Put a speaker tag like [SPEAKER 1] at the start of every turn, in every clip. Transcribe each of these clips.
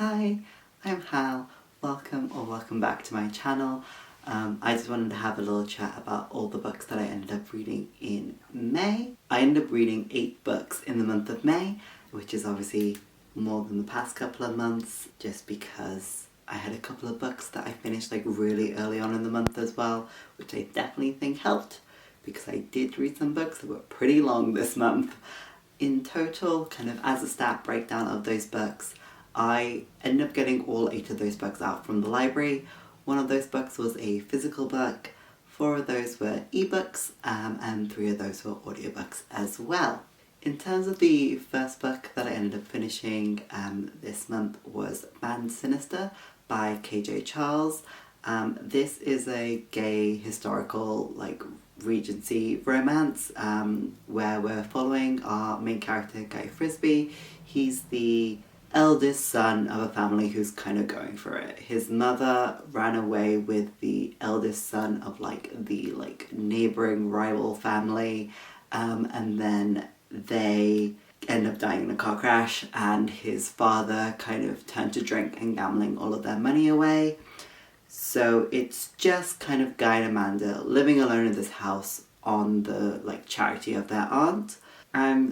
[SPEAKER 1] Hi, I'm Hal. Welcome back to my channel. I just wanted to have a little chat about all the books that I ended up reading in May. I ended up reading 8 books in the month of May, which is obviously more than the past couple of months, just because I had a couple of books that I finished like really early on in the month as well, which I definitely think helped, because I did read some books that were pretty long this month. In total, kind of as a stat breakdown of those books, I ended up getting all 8 of those books out from the library. One of those books was a physical book, 4 of those were ebooks, and 3 of those were audiobooks as well. In terms of the first book that I ended up finishing this month was Sinister by KJ Charles. This is a gay historical Regency romance where we're following our main character, Guy Frisbee. He's the eldest son of a family who's kind of going for it. His mother ran away with the eldest son of the neighboring rival family, and then they end up dying in a car crash, and his father kind of turned to drink and gambling all of their money away. So it's just kind of Guy and Amanda living alone in this house on the charity of their aunt.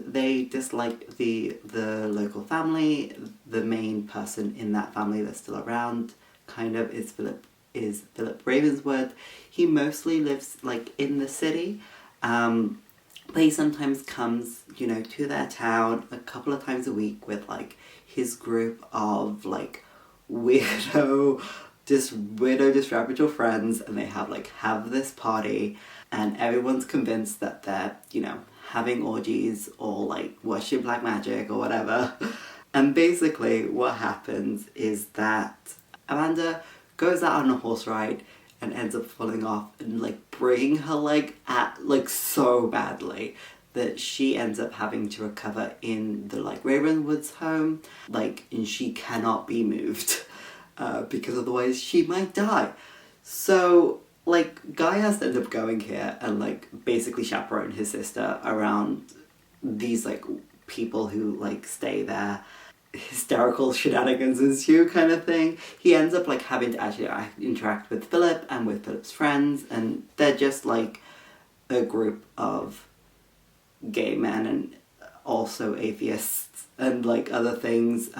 [SPEAKER 1] They dislike the local family. The main person in that family that's still around is Philip Ravenswood. He mostly lives in the city, but he sometimes comes to their town a couple of times a week with his group of weirdo disreputable friends, and they have this party, and everyone's convinced that they're having orgies or worship black magic or whatever. And basically what happens is that Amanda goes out on a horse ride and ends up falling off and breaking her leg so badly that she ends up having to recover in the Ravenwood's home, and she cannot be moved because otherwise she might die. So Guy has to end up going here and basically chaperone his sister around these people who stay there. Hysterical shenanigans ensue kind of thing. He ends up having to actually interact with Philip and with Philip's friends, and they're just a group of gay men and also atheists and other things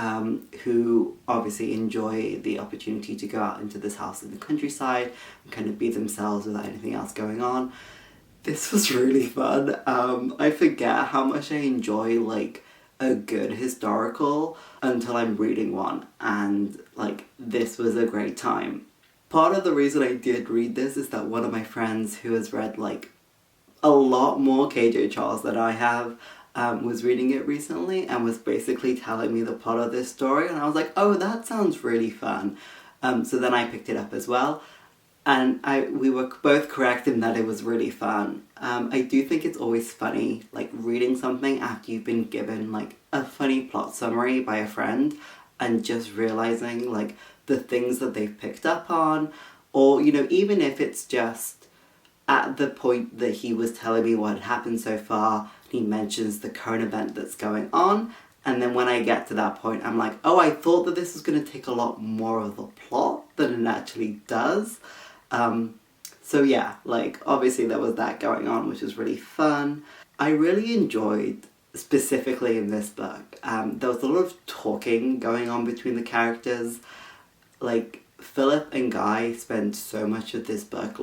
[SPEAKER 1] who obviously enjoy the opportunity to go out into this house in the countryside and kind of be themselves without anything else going on. This was really fun. I forget how much I enjoy a good historical until I'm reading one, and this was a great time. Part of the reason I did read this is that one of my friends who has read a lot more KJ Charles than I have was reading it recently and was basically telling me the plot of this story, and I was like, oh, that sounds really fun. So then I picked it up as well, and we were both correct in that it was really fun. I do think it's always funny reading something after you've been given a funny plot summary by a friend and just realizing the things that they've picked up on, or even if it's just at the point that he was telling me what had happened so far, he mentions the current event that's going on, and then when I get to that point, I'm like, oh, I thought that this was going to take a lot more of the plot than it actually does. So yeah, obviously there was that going on, which was really fun. I really enjoyed, specifically in this book, there was a lot of talking going on between the characters. Philip and Guy spend so much of this book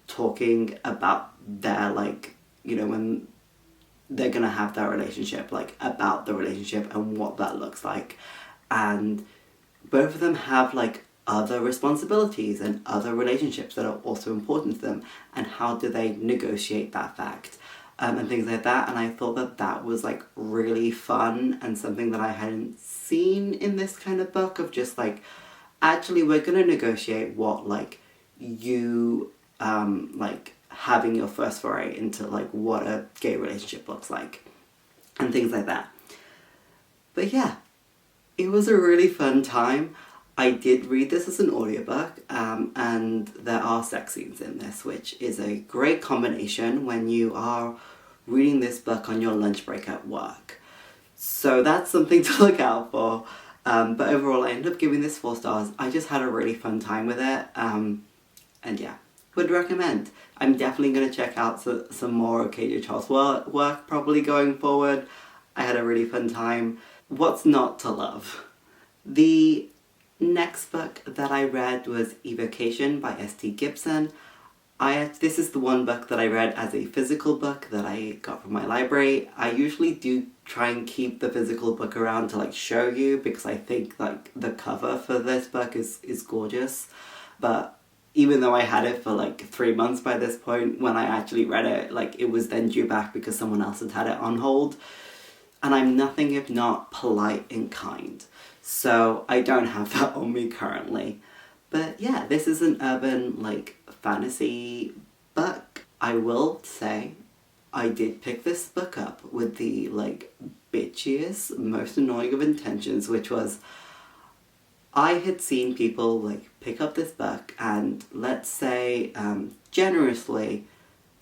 [SPEAKER 1] talking about their when they're gonna have their relationship, about the relationship and what that looks like. And both of them have other responsibilities and other relationships that are also important to them, and how do they negotiate that fact, and things like that. And I thought that that was really fun and something that I hadn't seen in this kind of book, of just actually we're gonna negotiate what you having your first foray into what a gay relationship looks like and things like that. But yeah, it was a really fun time. I did read this as an audiobook, and there are sex scenes in this, which is a great combination when you are reading this book on your lunch break at work. So that's something to look out for. But overall, I ended up giving this 4 stars. I just had a really fun time with it. And yeah, would recommend. I'm definitely going to check out some more KJ Charles work probably going forward. I had a really fun time. What's not to love? The next book that I read was Evocation by S.T. Gibson. This is the one book that I read as a physical book that I got from my library. I usually do try and keep the physical book around to like show you, because I think like the cover for this book is gorgeous. But even though I had it for like 3 months by this point, when I actually read it, like it was then due back because someone else had had it on hold. And I'm nothing if not polite and kind. So I don't have that on me currently. But yeah, this is an urban like fantasy book. I will say I did pick this book up with the like bitchiest, most annoying of intentions, which was I had seen people like pick up this book and let's say generously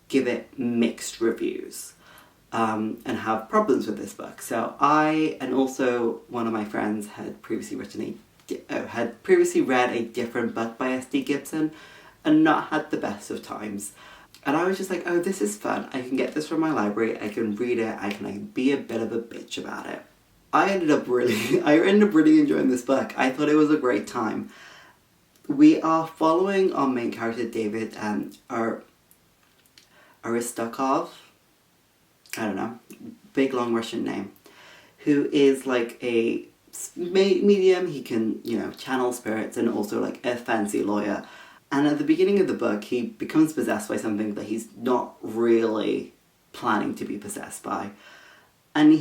[SPEAKER 1] give it mixed reviews. And have problems with this book. So I, and also one of my friends, had previously read a different book by S.D. Gibson and not had the best of times. And I was just like, oh, this is fun. I can get this from my library. I can read it. I can like be a bit of a bitch about it. I ended up really enjoying this book. I thought it was a great time. We are following our main character, David, Aristakov. I don't know, big long Russian name, who is like a medium. He can, you know, channel spirits and also like a fancy lawyer. And at the beginning of the book, he becomes possessed by something that he's not really planning to be possessed by. And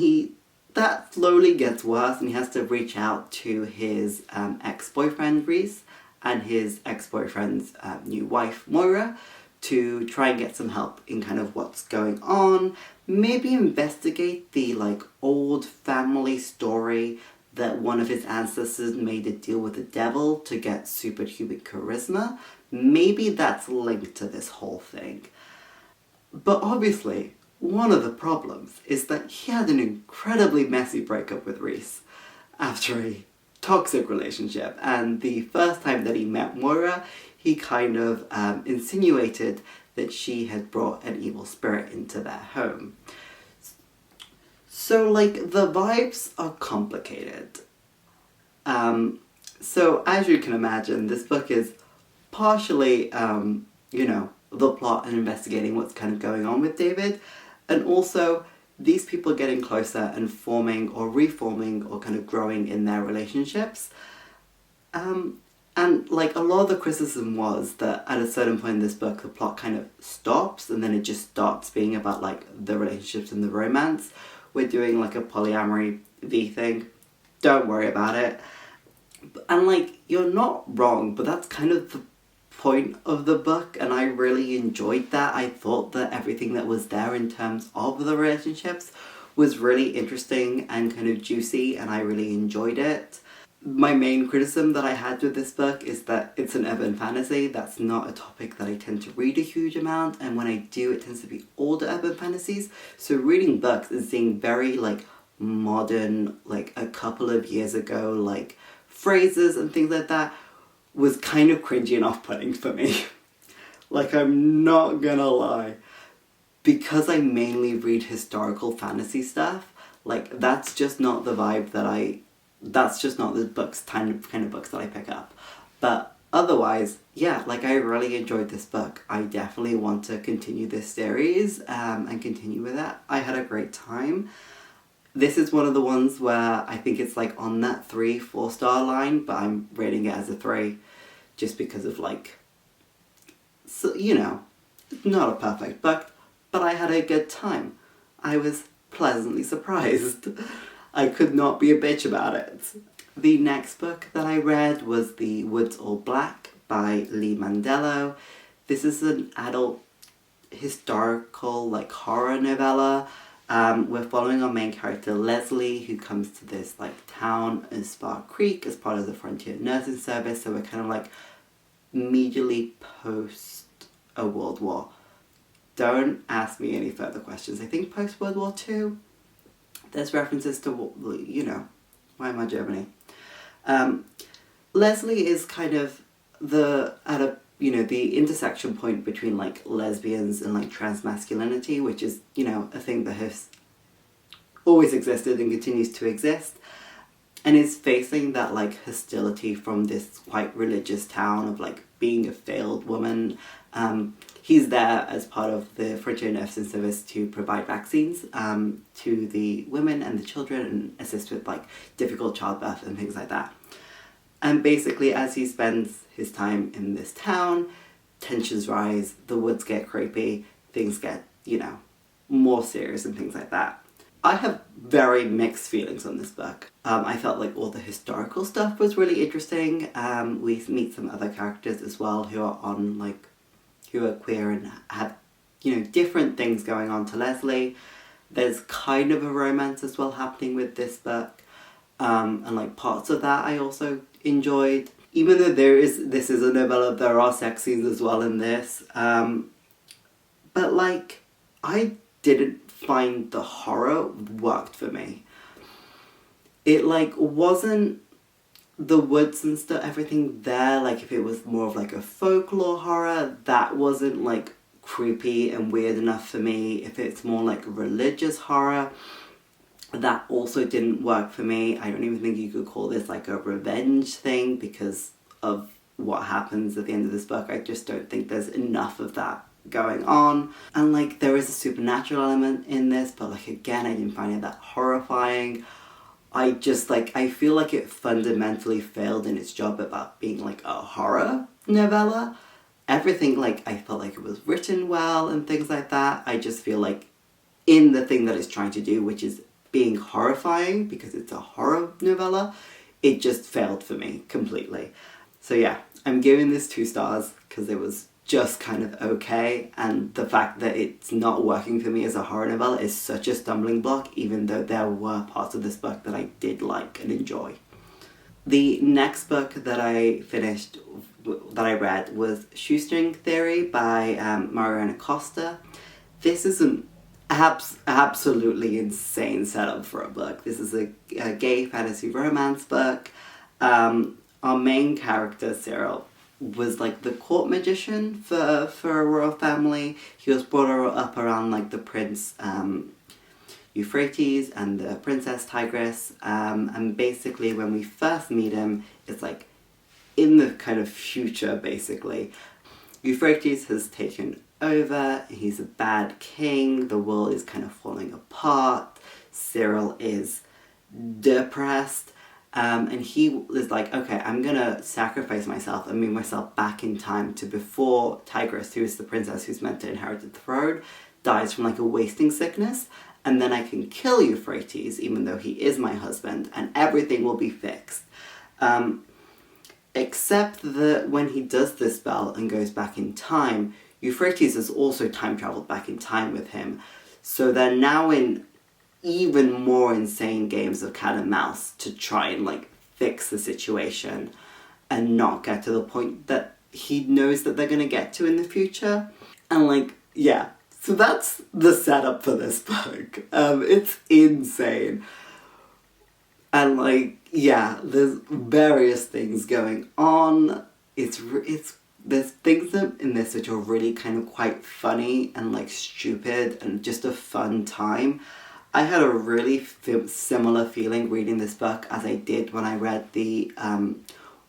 [SPEAKER 1] that slowly gets worse, and he has to reach out to his ex-boyfriend, Reese, and his ex-boyfriend's new wife, Moira, to try and get some help in kind of what's going on. Maybe investigate the like old family story that one of his ancestors made a deal with the devil to get superhuman charisma. Maybe that's linked to this whole thing. But obviously, one of the problems is that he had an incredibly messy breakup with Reese after a toxic relationship. And the first time that he met Moira, he kind of insinuated that she had brought an evil spirit into their home. So, like, the vibes are complicated. So, as you can imagine, this book is partially, you know, the plot and investigating what's kind of going on with David, and also these people getting closer and forming or reforming or kind of growing in their relationships. And like a lot of the criticism was that at a certain point in this book, the plot kind of stops and then it just starts being about like the relationships and the romance. We're doing like a polyamory V thing. Don't worry about it. And like, you're not wrong, but that's kind of the point of the book, and I really enjoyed that. I thought that everything that was there in terms of the relationships was really interesting and kind of juicy, and I really enjoyed it. My main criticism that I had with this book is that it's an urban fantasy. That's not a topic that I tend to read a huge amount, and when I do, it tends to be older urban fantasies. So reading books and seeing very like modern, like a couple of years ago, like phrases and things like that was kind of cringy and off-putting for me. Like, I'm not gonna lie. Because I mainly read historical fantasy stuff, like that's just not the vibe that that's just not the kind of books that I pick up. But otherwise, yeah, like I really enjoyed this book. I definitely want to continue this series and continue with it. I had a great time. This is one of the ones where I think it's like on that 3-4 star line, but I'm rating it as a 3 just because of like, so, you know, it's not a perfect book, but I had a good time. I was pleasantly surprised. I could not be a bitch about it. The next book that I read was The Woods All Black by Lee Mandelo. This is an adult historical like horror novella. We're following our main character Leslie, who comes to this like town in Spar Creek as part of the Frontier Nursing Service, so we're kind of like immediately post a World War. Don't ask me any further questions. I think post World War II. There's references to, you know, Weimar Germany. Leslie is kind of the intersection point between like lesbians and like trans masculinity, which is, a thing that has always existed and continues to exist, and is facing that like hostility from this quite religious town of like being a failed woman. He's there as part of the frontier nursing service to provide vaccines to the women and the children and assist with like difficult childbirth and things like that. And basically, as he spends his time in this town, tensions rise, the woods get creepy, things get, more serious and things like that. I have very mixed feelings on this book. I felt like all the historical stuff was really interesting. We meet some other characters as well who are queer and have, different things going on to Leslie. There's kind of a romance as well happening with this book. And like parts of that I also enjoyed. Even though this is a novella, there are sex scenes as well in this. But like, I didn't find the horror worked for me. It like wasn't the woods and stuff, everything there, like if it was more of like a folklore horror, that wasn't like creepy and weird enough for me. If it's more like religious horror, that also didn't work for me. I don't even think you could call this like a revenge thing because of what happens at the end of this book. I just don't think there's enough of that going on. And like there is a supernatural element in this, but like again, I didn't find it that horrifying. I feel like it fundamentally failed in its job about being like a horror novella. Everything, like, I felt like it was written well and things like that. I just feel like in the thing that it's trying to do, which is being horrifying because it's a horror novella, it just failed for me completely. So yeah, I'm giving this 2 stars because it was just kind of okay, and the fact that it's not working for me as a horror novella is such a stumbling block, even though there were parts of this book that I did like and enjoy. The next book that I read was Shoestring Theory by Mariana Costa. This is an absolutely insane setup for a book. This is a gay fantasy romance book. Our main character, Cyril, was like the court magician for a royal family. He was brought up around like the prince Euphrates and the princess Tigris, and basically when we first meet him, it's like in the kind of future basically. Euphrates has taken over, he's a bad king, the world is kind of falling apart, Cyril is depressed, and he is like, okay, I'm gonna sacrifice myself and move myself back in time to before Tigris, who is the princess who's meant to inherit the throne, dies from like a wasting sickness, and then I can kill Euphrates, even though he is my husband, and everything will be fixed. Except that when he does this spell and goes back in time, Euphrates has also time traveled back in time with him. So they're now in even more insane games of cat and mouse to try and like fix the situation and not get to the point that he knows that they're gonna get to in the future. And like, yeah, so that's the setup for this book. It's insane. And like, yeah, there's various things going on. There's things in this which are really kind of quite funny and like stupid and just a fun time. I had a really similar feeling reading this book as I did when I read the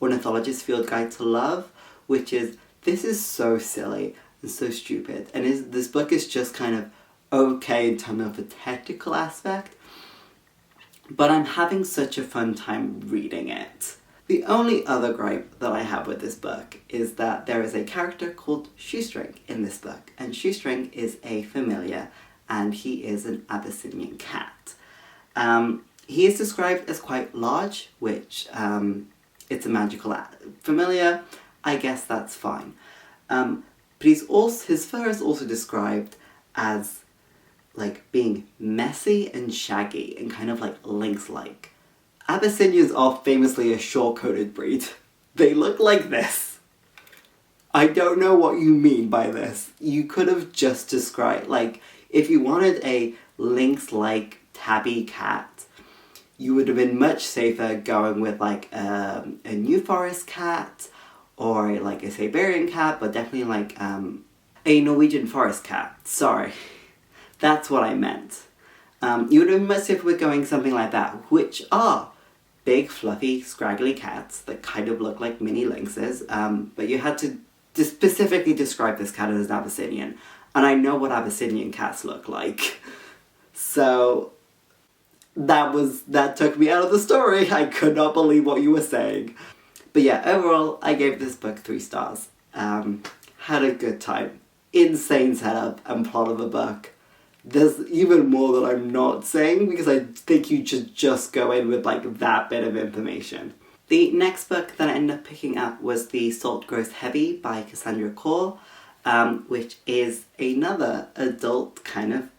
[SPEAKER 1] Ornithologist's Field Guide to Love, which is, this is so silly and so stupid. And this book is just kind of okay in terms of a technical aspect, but I'm having such a fun time reading it. The only other gripe that I have with this book is that there is a character called Shoestring in this book, and Shoestring is a familiar, and he is an Abyssinian cat. He is described as quite large, which it's a magical familiar. I guess that's fine. But his fur is also described as like being messy and shaggy and kind of like lynx-like. Abyssinians are famously a short-coated breed. They look like this. I don't know what you mean by this. You could have just described, like, if you wanted a lynx-like tabby cat, you would have been much safer going with like a New Forest cat or like a Siberian cat, but definitely like a Norwegian forest cat. Sorry, that's what I meant. You would have been much safer with going something like that, which are big, fluffy, scraggly cats that kind of look like mini lynxes, but you had to specifically describe this cat as an Abyssinian, and I know what Abyssinian cats look like. So that took me out of the story. I could not believe what you were saying. But yeah, overall, I gave this book 3 stars. Had a good time. Insane setup and plot of the book. There's even more that I'm not saying because I think you should just go in with like that bit of information. The next book that I ended up picking up was The Salt Grows Heavy by Cassandra Khaw, which is another adult kind of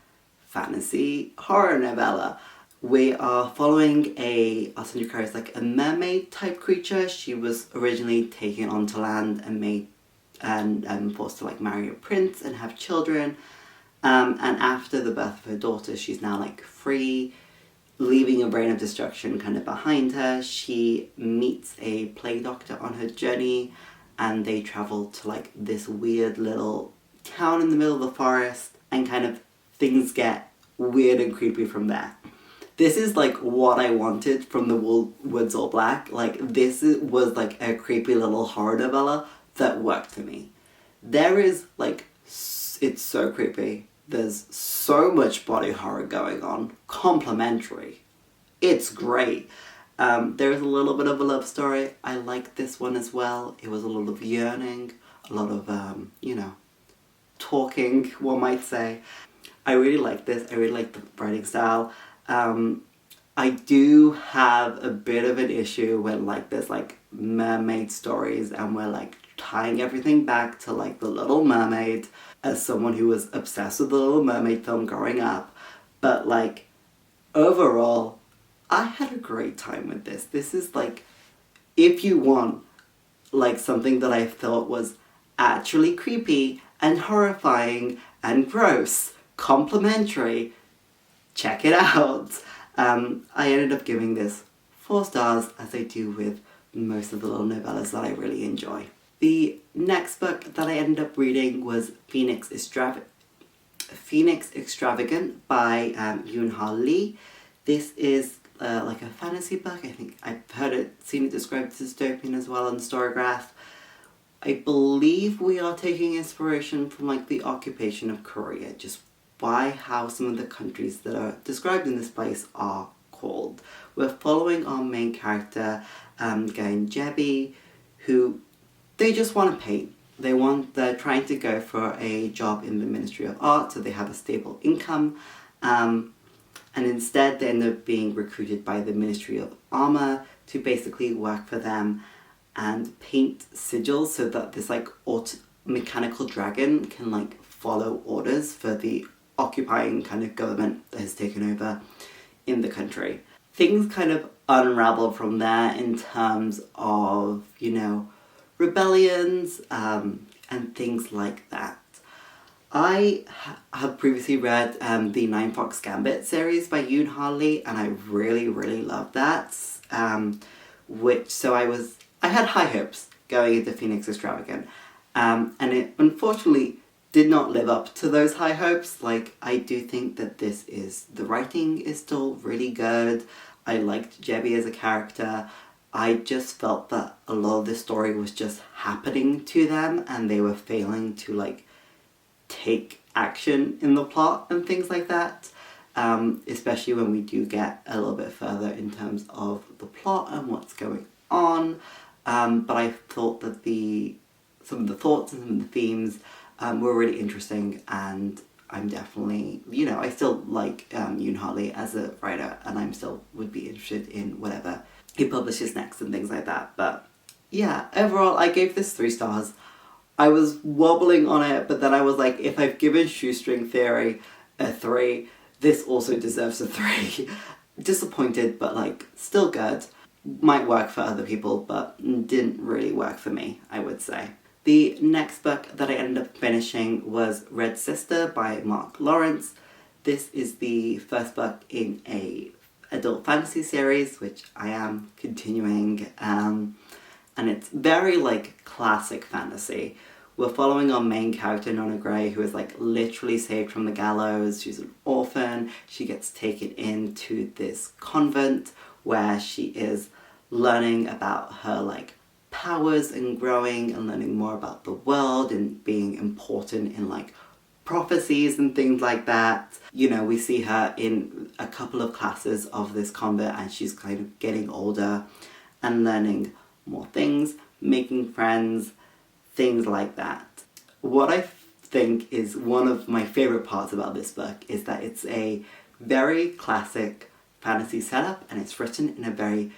[SPEAKER 1] fantasy horror novella. We are following our central character is like a mermaid type creature. She was originally taken onto land and made and forced to like marry a prince and have children. And after the birth of her daughter, she's now like free, leaving a brain of destruction kind of behind her. She meets a plague doctor on her journey, and they travel to like this weird little town in the middle of the forest, and kind of things get weird and creepy from there. This is like what I wanted from The Woods All Black. Like this was like a creepy little horror novella that worked for me. There is like, it's so creepy. There's so much body horror going on. Complimentary. It's great. There is a little bit of a love story. I like this one as well. It was a lot of yearning, a lot of, talking, one might say. I really like this. I really like the writing style. I do have a bit of an issue when like there's like mermaid stories and we're like tying everything back to like The Little Mermaid as someone who was obsessed with The Little Mermaid film growing up. But like overall, I had a great time with this. This is like, if you want like something that I thought was actually creepy and horrifying and gross, complimentary, check it out. I ended up giving this 4 stars, as I do with most of the little novellas that I really enjoy. The next book that I ended up reading was Phoenix Extravagant by Yoon-Ha Lee. This is like a fantasy book. I think I've seen it described as dystopian as well on Storygraph. I believe we are taking inspiration from like the occupation of Korea, just by how some of the countries that are described in this place are called. We're following our main character, Guy and Jebby, who they just want to paint. They're trying to go for a job in the Ministry of Art so they have a stable income, and instead they end up being recruited by the Ministry of Armor to basically work for them and paint sigils so that this like mechanical dragon can like follow orders for the occupying kind of government that has taken over in the country. Things kind of unravel from there in terms of, rebellions and things like that. I have previously read the 9 Fox Gambit series by Yoon-Ha Lee, and I really, really loved that. I had high hopes going into Phoenix Extravagant, and it unfortunately did not live up to those high hopes. Like, I do think that the writing is still really good. I liked Jebby as a character. I just felt that a lot of this story was just happening to them and they were failing to like take action in the plot and things like that. Especially when we do get a little bit further in terms of the plot and what's going on. But I thought that some of the thoughts and some of the themes were really interesting, and I'm definitely, I still like Yoon-Ha Lee as a writer, and I'm still would be interested in whatever he publishes next and things like that. But yeah, overall I gave this 3 stars. I was wobbling on it, but then I was like, if I've given Shoestring Theory a 3, this also deserves a 3. Disappointed, but like still good. Might work for other people, but didn't really work for me, I would say. The next book that I ended up finishing was Red Sister by Mark Lawrence. This is the first book in a adult fantasy series, which I am continuing, and it's very like classic fantasy. We're following our main character, Nona Grey, who is like literally saved from the gallows. She's an orphan. She gets taken into this convent where she is learning about her like powers and growing and learning more about the world and being important in like prophecies and things like that. You know, we see her in a couple of classes of this convent and she's kind of getting older and learning more things, making friends, things like that. What I think is one of my favourite parts about this book is that it's a very classic fantasy setup and it's written in a very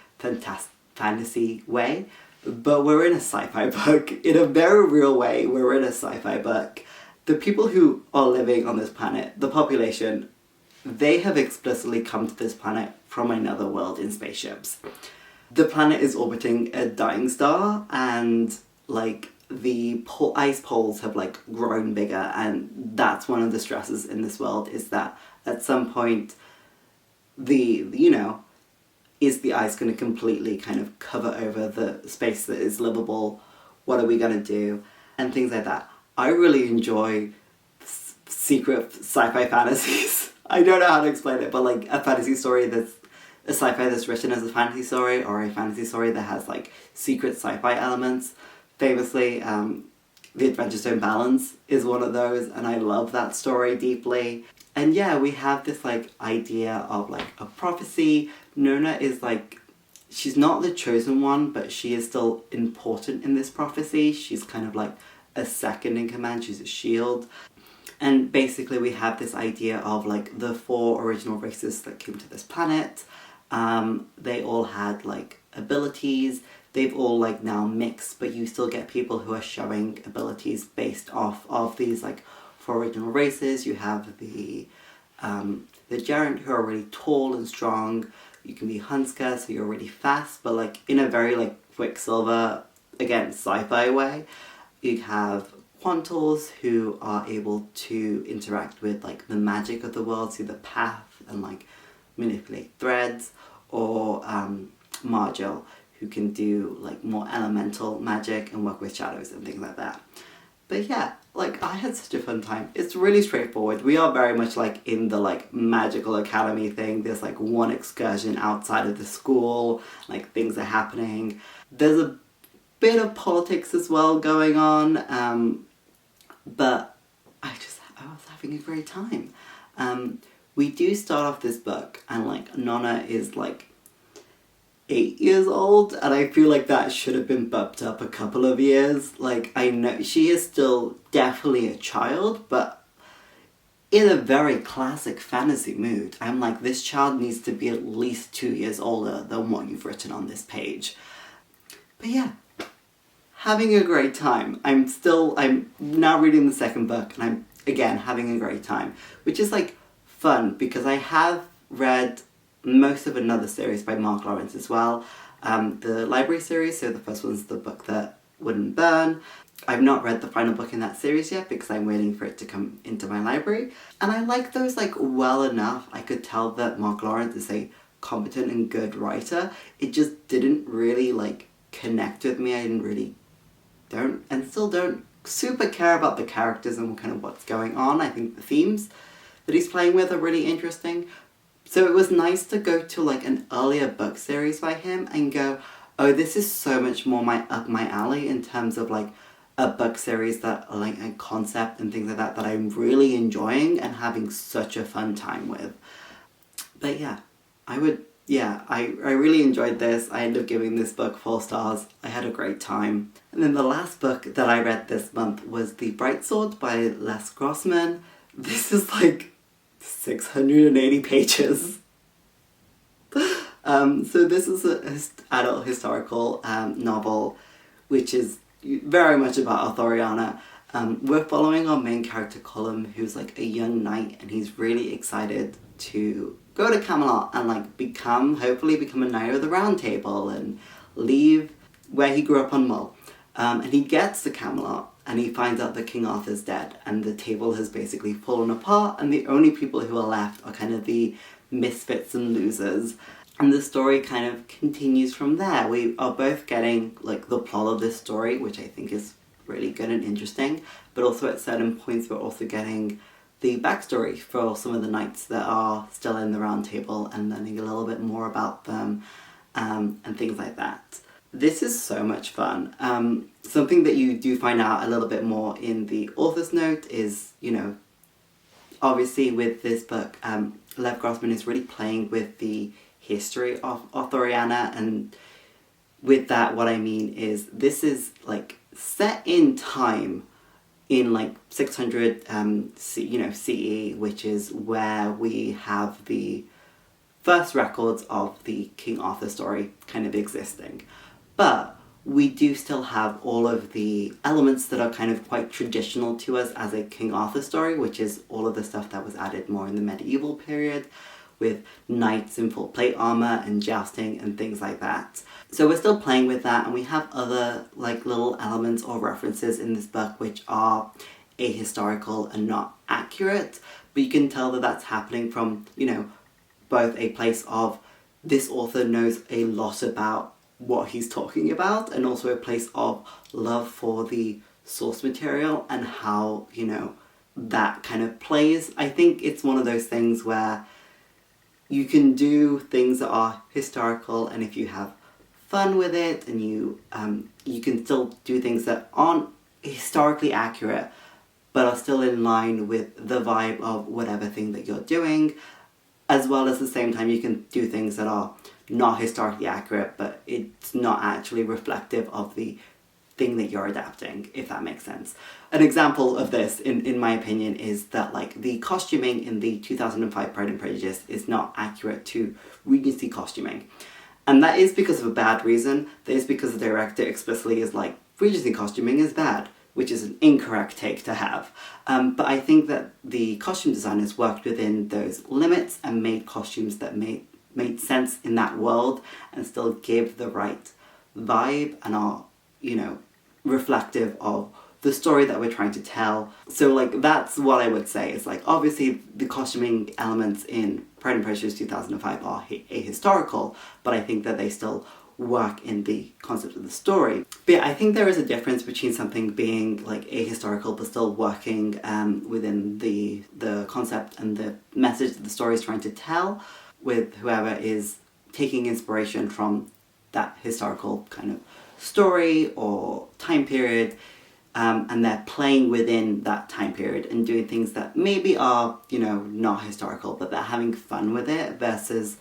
[SPEAKER 1] fantasy way, but we're in a sci-fi book. In a very real way, we're in a sci-fi book. The people who are living on this planet, the population, they have explicitly come to this planet from another world in spaceships. The planet is orbiting a dying star and like the ice poles have like grown bigger, and that's one of the stresses in this world, is that at some point is the ice going to completely kind of cover over the space that is livable? What are we going to do? And things like that. I really enjoy secret sci-fi fantasies. I don't know how to explain it, but like a fantasy story that's a sci-fi that's written as a fantasy story, or a fantasy story that has like secret sci-fi elements. Famously, The Adventure Stone Balance is one of those, and I love that story deeply. And yeah, we have this like idea of like a prophecy. Nona is like, she's not the chosen one, but she is still important in this prophecy. She's kind of like a second in command, she's a shield. And basically we have this idea of like the 4 original races that came to this planet. They all had like abilities. They've all like now mixed, but you still get people who are showing abilities based off of these like 4 original races. You have the Gerent, who are really tall and strong. You can be Hunska, so you're really fast, but like in a very like Quicksilver, again, sci-fi way. You have Quantals, who are able to interact with like the magic of the world, see the path and like manipulate threads, or Margil, who can do like more elemental magic and work with shadows and things like that. But yeah, like I had such a fun time. It's really straightforward. We are very much like in the like magical academy thing. There's like one excursion outside of the school, like things are happening. There's a bit of politics as well going on, but I was having a great time. We do start off this book and like Nona is like 8 years old, and I feel like that should have been bumped up a couple of years. Like, I know she is still definitely a child, but in a very classic fantasy mood. I'm like, this child needs to be at least 2 years older than what you've written on this page. But yeah, having a great time. I'm now reading the second book, and I'm, again, having a great time. Which is, like, fun, because I have read most of another series by Mark Lawrence as well. The library series, so the first one's The Book That Wouldn't Burn. I've not read the final book in that series yet because I'm waiting for it to come into my library. And I like those like well enough. I could tell that Mark Lawrence is a competent and good writer. It just didn't really like connect with me. I still don't super care about the characters and kind of what's going on. I think the themes that he's playing with are really interesting. So it was nice to go to like an earlier book series by him and go, oh, this is so much more up my alley in terms of like a book series that are like a concept and things like that I'm really enjoying and having such a fun time with. But yeah, I really enjoyed this. I ended up giving this book 4 stars. I had a great time. And then the last book that I read this month was The Bright Sword by Les Grossman. This is like 680 pages. So this is an adult historical novel, which is very much about Arthuriana. We're following our main character Colum, who's like a young knight, and he's really excited to go to Camelot and like hopefully become a knight of the Round Table and leave where he grew up on Mull. And he gets to Camelot, and he finds out that King Arthur's dead, and the table has basically fallen apart, and the only people who are left are kind of the misfits and losers. And the story kind of continues from there. We are both getting like the plot of this story, which I think is really good and interesting, but also at certain points we're also getting the backstory for some of the knights that are still in the round table and learning a little bit more about them, and things like that. This is so much fun. Something that you do find out a little bit more in the author's note is, you know, obviously with this book, Lev Grossman is really playing with the history of Arthuriana, and with that what I mean is this is like set in time in like 600 CE, which is where we have the first records of the King Arthur story kind of existing. But we do still have all of the elements that are kind of quite traditional to us as a King Arthur story, which is all of the stuff that was added more in the medieval period, with knights in full plate armor and jousting and things like that. So we're still playing with that, and we have other like little elements or references in this book which are ahistorical and not accurate, but you can tell that that's happening from, you know, both a place of this author knows a lot about what he's talking about, and also a place of love for the source material and how, you know, that kind of plays. I think it's one of those things where you can do things that are historical, and if you have fun with it, and you can still do things that aren't historically accurate, but are still in line with the vibe of whatever thing that you're doing, as well as at the same time you can do things that are not historically accurate, but it's not actually reflective of the thing that you're adapting, if that makes sense. An example of this, in my opinion, is that like the costuming in the 2005 Pride and Prejudice is not accurate to Regency costuming. And that is because of a bad reason. That is because the director explicitly is like, Regency costuming is bad, which is an incorrect take to have. But I think that the costume designers worked within those limits and made costumes that made sense in that world and still give the right vibe and are, you know, reflective of the story that we're trying to tell. So like that's what I would say is like, obviously the costuming elements in Pride and Prejudice 2005 are ahistorical, but I think that they still work in the concept of the story. But yeah, I think there is a difference between something being like ahistorical but still working within the concept and the message that the story is trying to tell, with whoever is taking inspiration from that historical kind of story or time period, and they're playing within that time period and doing things that maybe are, you know, not historical, but they're having fun with it, versus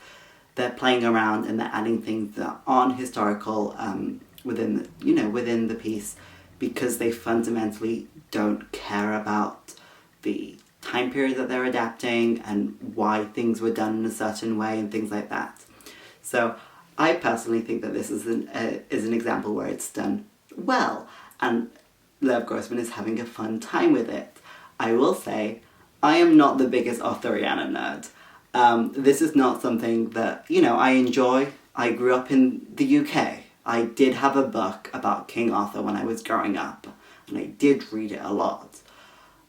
[SPEAKER 1] they're playing around and they're adding things that aren't historical within the piece, because they fundamentally don't care about the time period that they're adapting and why things were done in a certain way and things like that. So I personally think that this is an example where it's done well, and Lev Grossman is having a fun time with it. I will say, I am not the biggest Arthuriana nerd. This is not something that, you know, I enjoy. I grew up in the UK. I did have a book about King Arthur when I was growing up, and I did read it a lot.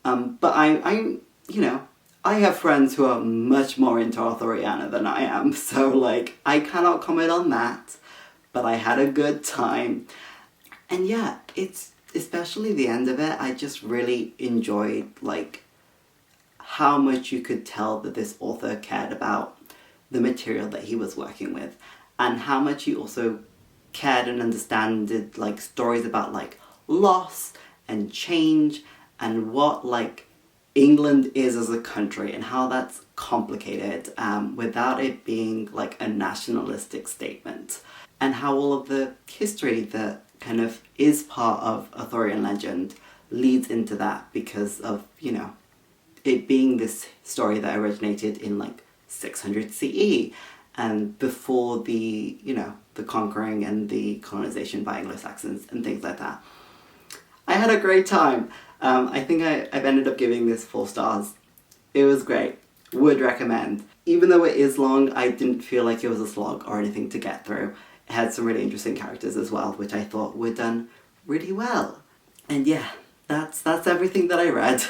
[SPEAKER 1] But I you know, I have friends who are much more into Arthuriana than I am, so like, I cannot comment on that, but I had a good time. And yeah, it's, especially the end of it, I just really enjoyed like how much you could tell that this author cared about the material that he was working with, and how much he also cared and understood like stories about like loss and change and what like England is as a country and how that's complicated without it being like a nationalistic statement, and how all of the history that kind of is part of Arthurian legend leads into that because of, you know, it being this story that originated in like 600 CE and before the, you know, the conquering and the colonization by Anglo-Saxons and things like that. I had a great time. I think I've ended up giving this 4 stars. It was great. Would recommend. Even though it is long, I didn't feel like it was a slog or anything to get through. It had some really interesting characters as well, which I thought were done really well. And yeah, that's everything that I read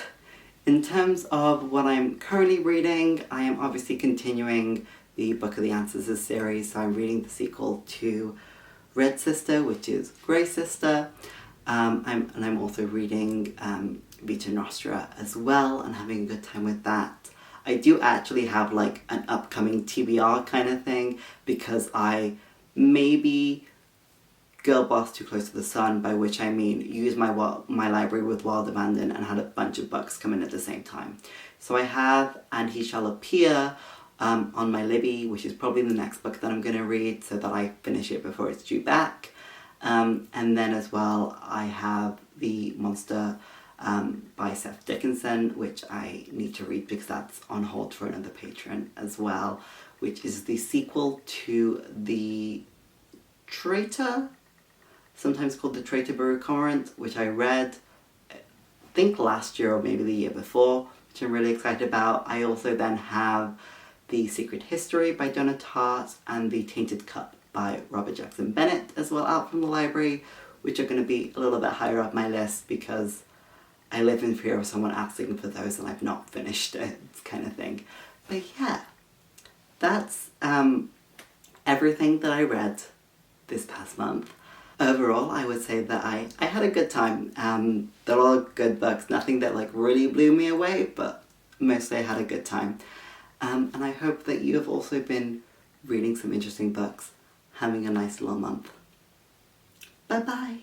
[SPEAKER 1] In terms of what I'm currently reading, I am obviously continuing the Book of the Ancestors series, so I'm reading the sequel to Red Sister, which is Grey Sister. I'm also reading Vita Nostra as well and having a good time with that. I do actually have like an upcoming TBR kind of thing because I maybe Girl Boss Too Close to the Sun, by which I mean use my library with Wild Abandon and had a bunch of books come in at the same time. So I have And He Shall Appear on my Libby, which is probably the next book that I'm going to read so that I finish it before it's due back. And then as well I have The Monster by Seth Dickinson, which I need to read because that's on hold for another patron as well, which is the sequel to The Traitor, sometimes called The Traitor Bureau Current, which I read I think last year or maybe the year before, which I'm really excited about. I also then have The Secret History by Donna Tartt and The Tainted Cup by Robert Jackson Bennett as well out from the library, which are going to be a little bit higher up my list because I live in fear of someone asking for those and I've not finished it, kind of thing. But yeah, that's everything that I read this past month. Overall, I would say that I had a good time. They're all good books, nothing that like really blew me away, but mostly I had a good time. And I hope that you have also been reading some interesting books, having a nice little month. Bye bye!